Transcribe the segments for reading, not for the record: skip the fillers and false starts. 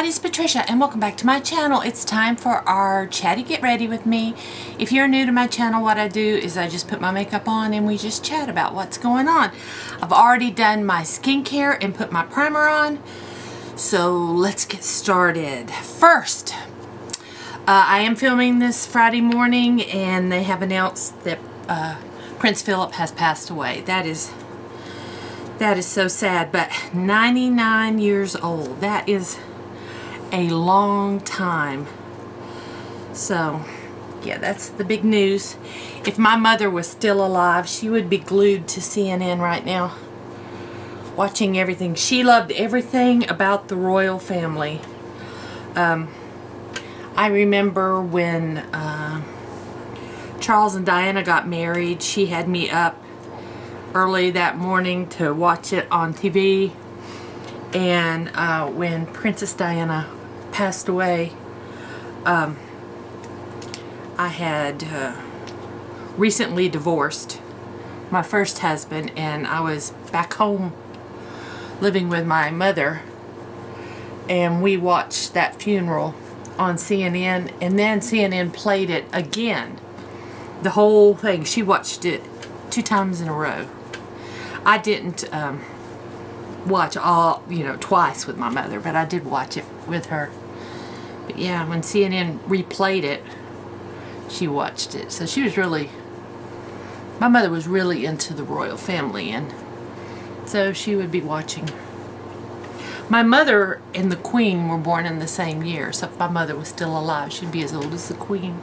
everybody, it's Patricia and welcome back to my channel. It's time for our Chatty Get Ready with me. If you're new to my channel, what I do is I just put my makeup on and we just chat about what's going on. I've already done my skincare and put my primer on, so let's get started. First, I am filming this Friday morning and they have announced that Prince Philip has passed away. That is so sad, but 99 years old. That is a long time. So, yeah, that's the big news. If my mother was still alive, she would be glued to CNN right now, watching everything. She loved everything about the royal family. I remember when Charles and Diana got married, she had me up early that morning to watch it on TV, and when Princess Diana passed away, I had recently divorced my first husband, and I was back home living with my mother, and we watched that funeral on CNN, and then CNN played it again, the whole thing. She watched it 2 times in a row. I didn't watch all, twice with my mother, but I did watch it with her. But yeah, when CNN replayed it, she watched it. So she was really, my mother was really into the royal family, and so she would be watching. My mother and the Queen were born in the same year, so if my mother was still alive, she'd be as old as the Queen.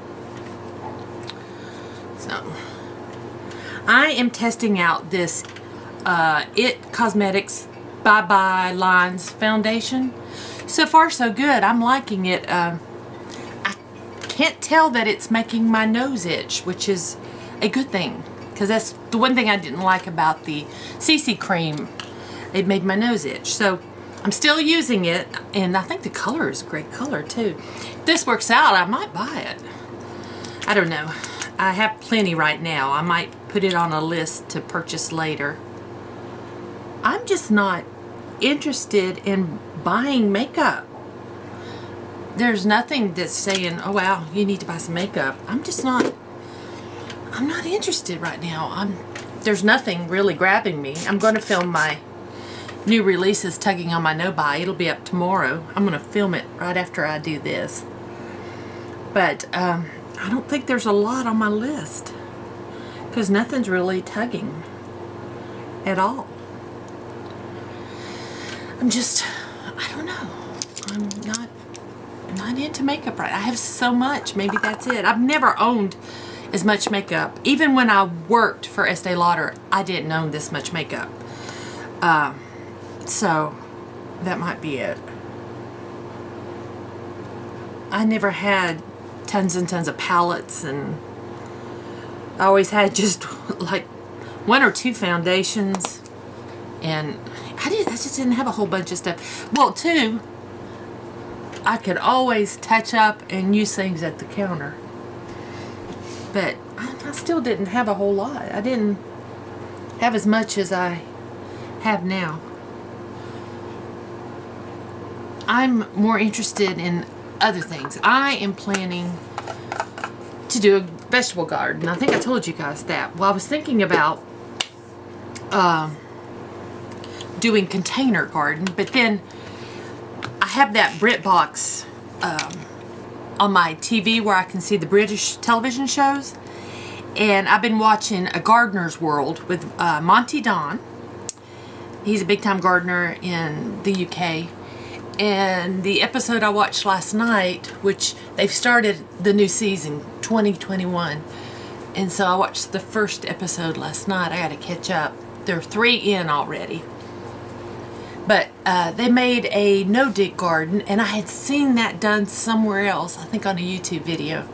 So I am testing out this It Cosmetics Bye Bye Lines foundation. So far so good. I'm liking it. I can't tell that it's making my nose itch, which is a good thing, because that's the one thing I didn't like about the CC cream. It made my nose itch. So I'm still using it, and I think the color is a great color too. If this works out, I might buy it. I don't know. I have plenty right now. I might put it on a list to purchase later. I'm just not interested in buying makeup. There's nothing that's saying, oh wow, you need to buy some makeup. I'm not interested right now. There's nothing really grabbing me. I'm going to film my new releases, Tugging on My No Buy. It'll be up tomorrow. I'm going to film it right after I do this. But I don't think there's a lot on my list, because nothing's really tugging at all. I don't know. I'm not into makeup right. I have so much. Maybe that's it. I've never owned as much makeup. Even when I worked for Estee Lauder, I didn't own this much makeup. So that might be it. I never had tons and tons of palettes, and I always had just like 1 or 2 foundations, and I just didn't have a whole bunch of stuff. Well, 2, I could always touch up and use things at the counter, but I still didn't have a whole lot. I didn't have as much as I have now. I'm more interested in other things. I am planning to do a vegetable garden. I think I told you guys that. Well, I was thinking about doing container garden, but then I have that Brit box on my TV where I can see the British television shows, and I've been watching A Gardener's World with Monty Don. He's a big time gardener in the UK. And the episode I watched last night, which they've started the new season, 2021. And so I watched the first episode last night. I got to catch up. There are 3 in already. But they made a no-dig garden, and I had seen that done somewhere else, I think on a YouTube video.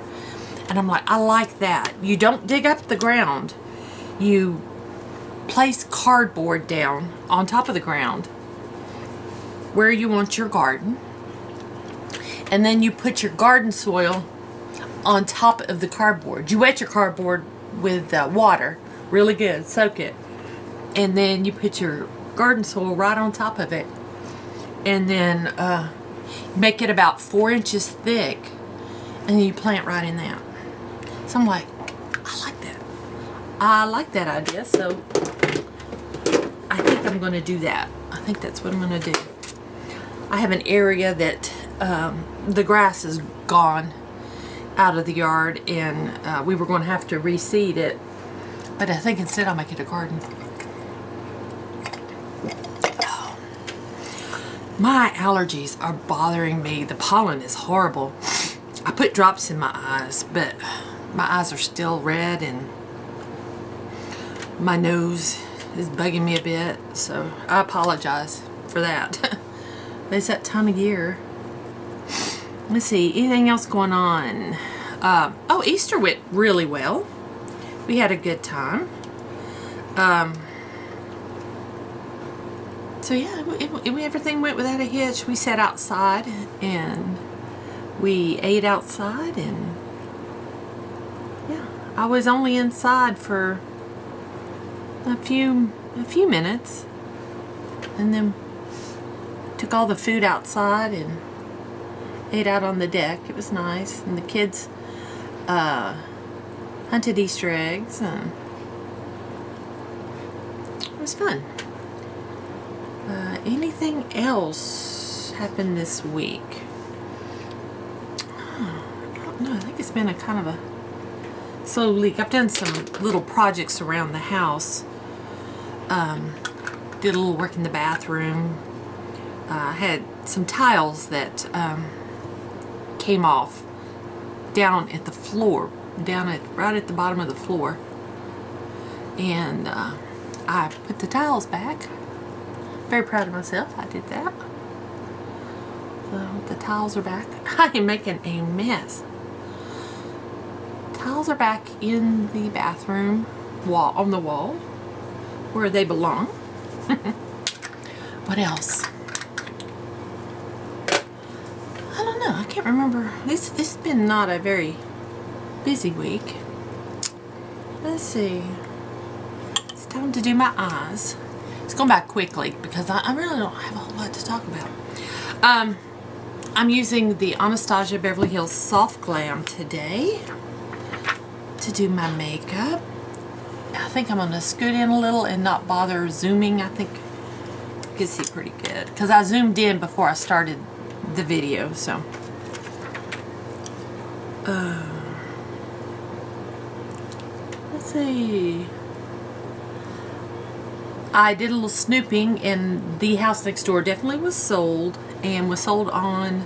And I'm like, I like that. You don't dig up the ground. You place cardboard down on top of the ground where you want your garden, and then you put your garden soil on top of the cardboard. You wet your cardboard with water really good, soak it, and then you put your garden soil right on top of it, and then Make it about 4 inches thick, and then you plant right in that. So I'm like, I like that. I like that idea, so I think I'm going to do that. I think that's what I'm going to do. I have an area that the grass is gone out of the yard, and we were going to have to reseed it, but I think instead I'll make it a garden. Oh. My allergies are bothering me. The pollen is horrible. I put drops in my eyes, but my eyes are still red, and my nose is bugging me a bit, so I apologize for that. But it's that time of year. Let's see, anything else going on? Oh, Easter went really well. We had a good time. So yeah, everything went without a hitch. We sat outside and we ate outside, and yeah, I was only inside for a few minutes, and then took all the food outside and ate out on the deck. It was nice, and the kids hunted Easter eggs, and it was fun. Anything else happened this week? I don't know. I think it's been a kind of a slow week. I've done some little projects around the house. Did a little work in the bathroom. Had some tiles that came off down at the floor, right at the bottom of the floor, and I put the tiles back. Very proud of myself. I did that. So the tiles are back. I am making a mess. Tiles are back in the bathroom wall, on the wall where they belong. What else? I don't know. I can't remember. This has been not a very busy week. Let's see. It's time to do my eyes. It's going back quickly because I really don't have a whole lot to talk about. I'm using the Anastasia Beverly Hills Soft Glam today to do my makeup. I think I'm going to scoot in a little and not bother zooming. I think you can see pretty good because I zoomed in before I started the video. So let's see. I did a little snooping, and the house next door definitely was sold, and was sold on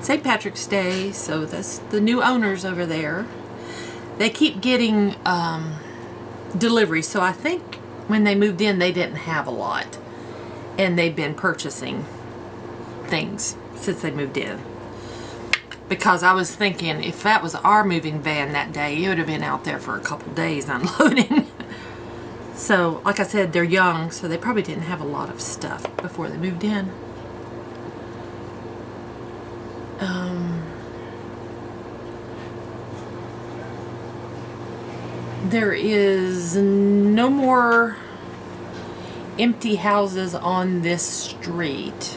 St. Patrick's Day. So that's the new owners over there. They keep getting deliveries, so I think when they moved in they didn't have a lot, and they've been purchasing things since they moved in. Because I was thinking if that was our moving van that day, it would have been out there for a couple days unloading. So like I said, they're young, so they probably didn't have a lot of stuff before they moved in. There is no more empty houses on this street.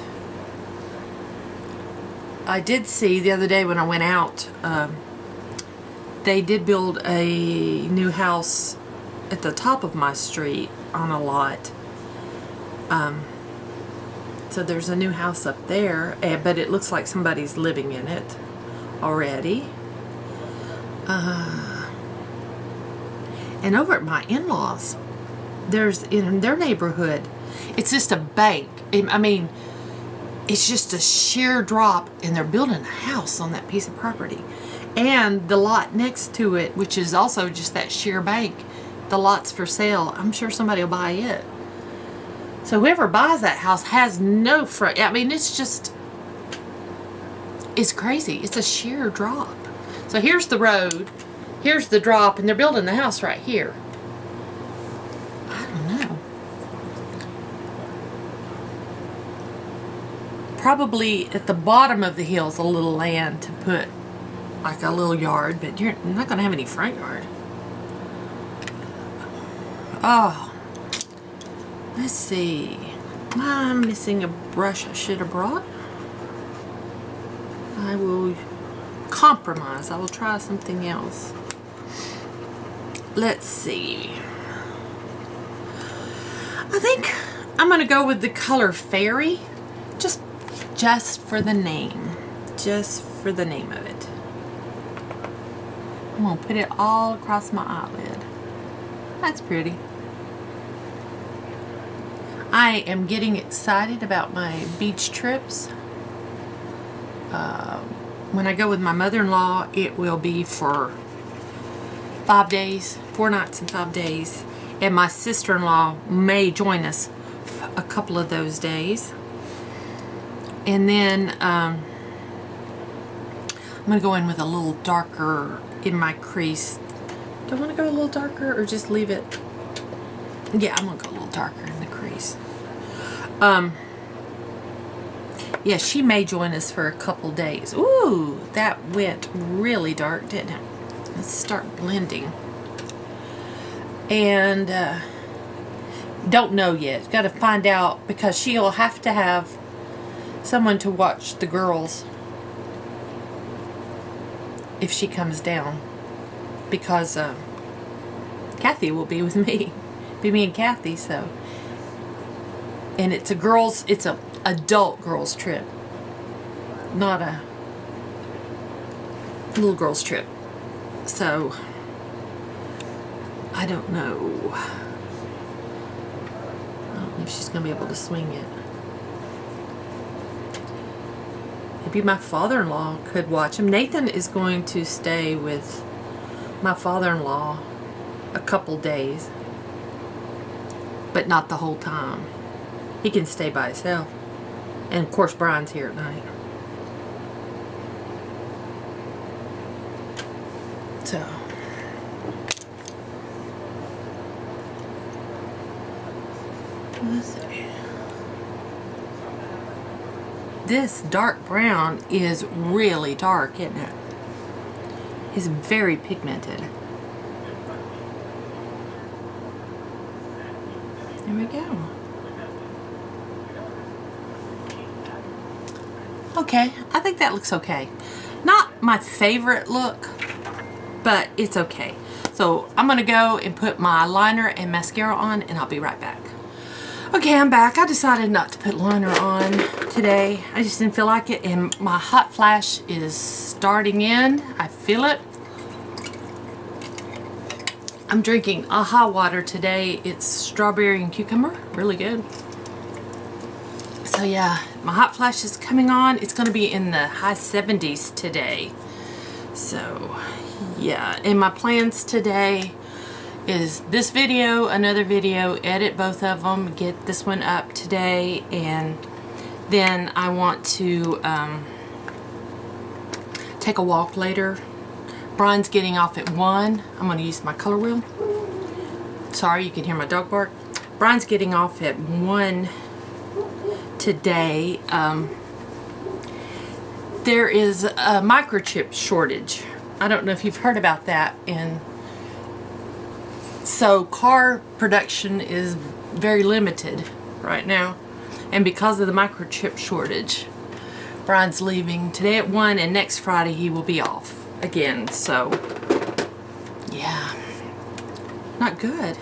I did see the other day when I went out, they did build a new house at the top of my street on a lot. So there's a new house up there, but it looks like somebody's living in it already. And over at my in-laws, there's, in their neighborhood, it's just a bank. I mean, it's just a sheer drop, and they're building a house on that piece of property. And the lot next to it, which is also just that sheer bank, the lot's for sale. I'm sure somebody will buy it. So whoever buys that house has no front. I mean, it's just, it's crazy. It's a sheer drop. So here's the road. Here's the drop, and they're building the house right here. I don't know. Probably at the bottom of the hill is a little land to put like a little yard, but you're not going to have any front yard. Oh, let's see. I'm missing a brush I should have brought. I will compromise. I will try something else. Let's see. I think I'm going to go with the color Fairy. Just for the name. Just for the name of it. I'm going to put it all across my eyelid. That's pretty. I am getting excited about my beach trips. When I go with my mother-in-law, it will be for 5 days, 4 nights and 5 days. And my sister-in-law may join us a couple of those days. And then I'm going to go in with a little darker in my crease. Do I want to go a little darker or just leave it? Yeah, I'm going to go a little darker in the crease. Yeah, she may join us for a couple days. Ooh, that went really dark, didn't it? Let's start blending. And don't know yet. Got to find out because she'll have to have someone to watch the girls if she comes down. Because Kathy will be with me. Be me and Kathy, so. And it's a adult girls trip, not a little girls trip. So I don't know. I don't know if she's gonna be able to swing it. Maybe my father-in-law could watch him. Nathan is going to stay with my father-in-law a couple days, but not the whole time. He can stay by himself. And of course Brian's here at night. So let's see. This dark brown is really dark, isn't it? It's very pigmented. There we go. Okay, I think that looks okay. Not my favorite look, but it's okay. So I'm gonna go and put my liner and mascara on and I'll be right back. Okay, I'm back. I decided not to put liner on today. I just didn't feel like it, and my hot flash is starting in. I feel it. I'm drinking AHA water today. It's strawberry and cucumber, really good. So yeah, my hot flash is coming on. It's gonna be in the high 70s today. So yeah, and my plans today is this video, another video, edit both of them, get this one up today, and then I want to take a walk later. Brian's getting off at 1. I'm going to use my color wheel. Sorry, you can hear my dog bark. Brian's getting off at 1 today. There is a microchip shortage. I don't know if you've heard about that. And so car production is very limited right now. And because of the microchip shortage, Brian's leaving today at 1, and next Friday he will be off again. So yeah, not good.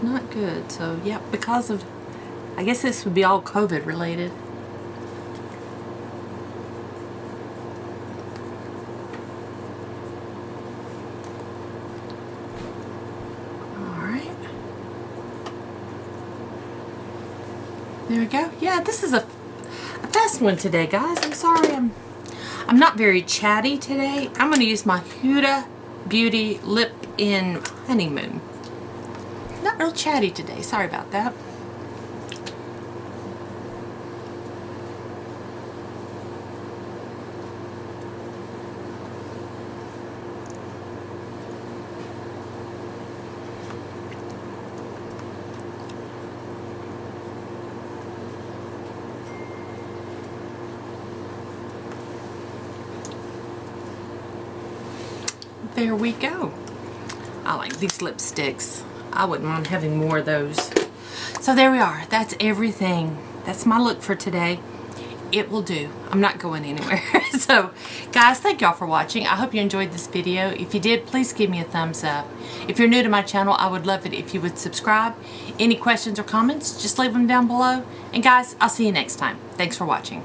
Not good. So yeah, because of, I guess this would be all COVID related. There we go. Yeah, this is a fast one today, guys. I'm sorry. I'm not very chatty today. I'm going to use my Huda Beauty Lip in Honeymoon. Not real chatty today. Sorry about that. There we go. I like these lipsticks. I wouldn't mind having more of those. So there we are. That's everything. That's my look for today. it will do. I'm not going anywhere. So, guys, thank y'all for watching. I hope you enjoyed this video. If you did, please give me a thumbs up. If you're new to my channel, I would love it if you would subscribe. Any questions or comments, just leave them down below. And guys, I'll see you next time. Thanks for watching.